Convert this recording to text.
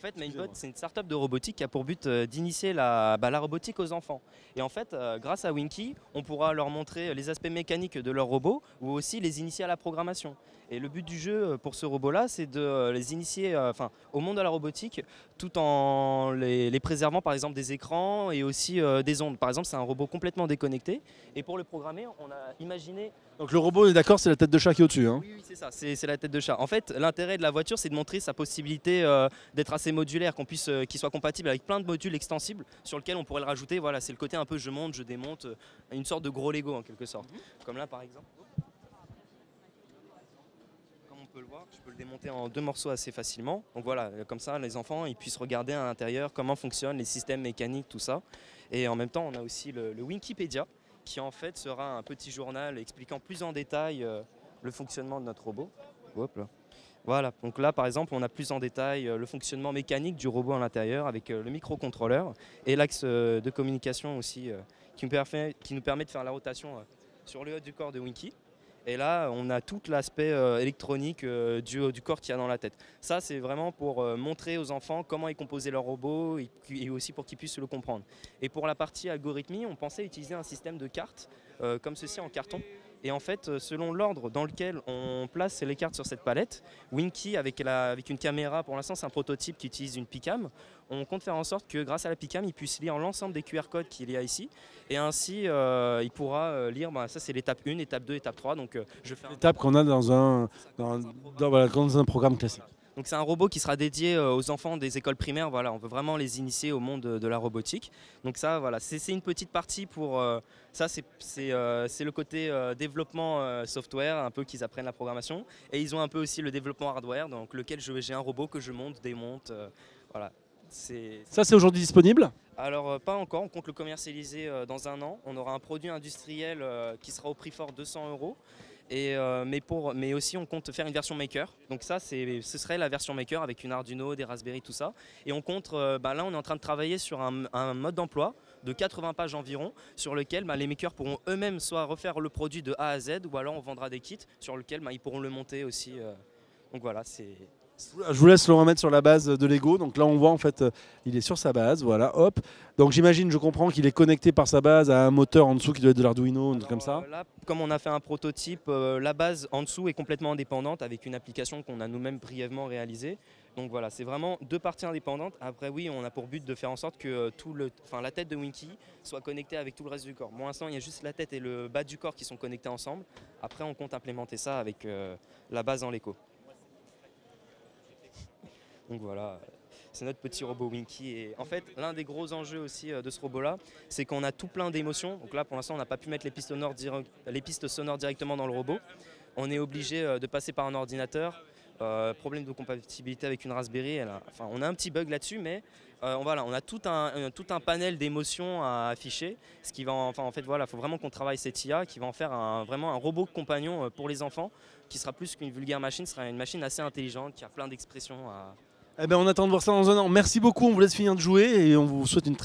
fait, Mainbot, c'est une start-up de robotique qui a pour but d'initier la robotique aux enfants. Et en fait, grâce à Winky, on pourra leur montrer les aspects mécaniques de leur robot ou aussi les initier à la programmation. Et le but du jeu pour ce robot-là, c'est de les initier au monde de la robotique tout en les préservant par exemple des écrans et aussi des ondes. Par exemple, c'est un robot complètement déconnecté. Et pour le programmer, on a imaginé... Donc le robot, on est d'accord, c'est la tête de chat qui est au-dessus. Hein. Oui, c'est ça, c'est la tête de chat. En fait, l'intérêt de la voiture, c'est de montrer sa possibilité d'être assez modulaire, qu'il soit compatible avec plein de modules extensibles sur lesquels on pourrait le rajouter. Voilà, c'est le côté un peu je monte, je démonte, une sorte de gros Lego en quelque sorte. Comme là par exemple. Comme on peut le voir, je peux le démonter en 2 morceaux assez facilement. Donc voilà, comme ça, les enfants ils puissent regarder à l'intérieur comment fonctionnent les systèmes mécaniques, tout ça. Et en même temps, on a aussi le Wikipedia, qui en fait sera un petit journal expliquant plus en détail le fonctionnement de notre robot. Hop là. Voilà, donc là par exemple on a plus en détail le fonctionnement mécanique du robot à l'intérieur avec le microcontrôleur et l'axe de communication aussi qui nous permet de faire la rotation sur le haut du corps de Winky. Et là on a tout l'aspect électronique du corps qu'il y a dans la tête. Ça c'est vraiment pour montrer aux enfants comment est composé leur robot et aussi pour qu'ils puissent le comprendre. Et pour la partie algorithmie, on pensait utiliser un système de cartes comme ceci en carton. Et en fait, selon l'ordre dans lequel on place les cartes sur cette palette, Winky, avec une caméra, pour l'instant c'est un prototype qui utilise une Picam, on compte faire en sorte que grâce à la Picam, il puisse lire l'ensemble des QR codes qu'il y a ici. Et ainsi, il pourra lire, ça c'est l'étape 1, étape 2, étape 3. Donc, je fais L'étape qu'on a dans un programme classique. Donc c'est un robot qui sera dédié aux enfants des écoles primaires. Voilà, on veut vraiment les initier au monde de la robotique. Donc ça, voilà, c'est une petite partie pour... ça, c'est le côté développement software, un peu qu'ils apprennent la programmation. Et ils ont un peu aussi le développement hardware, donc lequel j'ai un robot que je monte, démonte. Voilà. Ça, c'est aujourd'hui disponible? Alors pas encore, on compte le commercialiser dans 1 an. On aura un produit industriel qui sera au prix fort 200 €. Mais aussi on compte faire une version maker. Donc ça ce serait la version maker avec une Arduino, des Raspberry, tout ça. Et on compte, là on est en train de travailler sur un mode d'emploi de 80 pages environ sur lequel les makers pourront eux-mêmes soit refaire le produit de A à Z ou alors on vendra des kits sur lesquels ils pourront le monter aussi. Donc voilà, c'est... Je vous laisse le remettre sur la base de Lego. Donc là, on voit en fait, il est sur sa base. Voilà, hop. Donc j'imagine, je comprends qu'il est connecté par sa base à un moteur en dessous qui doit être de l'Arduino, comme ça. Là, comme on a fait un prototype, la base en dessous est complètement indépendante avec une application qu'on a nous-mêmes brièvement réalisée. Donc voilà, c'est vraiment 2 parties indépendantes. Après, oui, on a pour but de faire en sorte que la tête de Winky soit connectée avec tout le reste du corps. Pour l'instant, il y a juste la tête et le bas du corps qui sont connectés ensemble. Après, on compte implémenter ça avec la base en Lego. Donc voilà, c'est notre petit robot Winky. Et en fait, l'un des gros enjeux aussi de ce robot-là, c'est qu'on a tout plein d'émotions. Donc là, pour l'instant, on n'a pas pu mettre les pistes sonores directement dans le robot. On est obligé de passer par un ordinateur. Problème de compatibilité avec une Raspberry. On a un petit bug là-dessus, mais on a tout un panel d'émotions à afficher. Ce qui va, en fait, voilà, faut vraiment qu'on travaille cette IA qui va en faire vraiment un robot compagnon pour les enfants, qui sera plus qu'une vulgaire machine, sera une machine assez intelligente, qui a plein d'expressions à... Eh ben, on attend de voir ça dans 1 an. Merci beaucoup, on vous laisse finir de jouer et on vous souhaite une très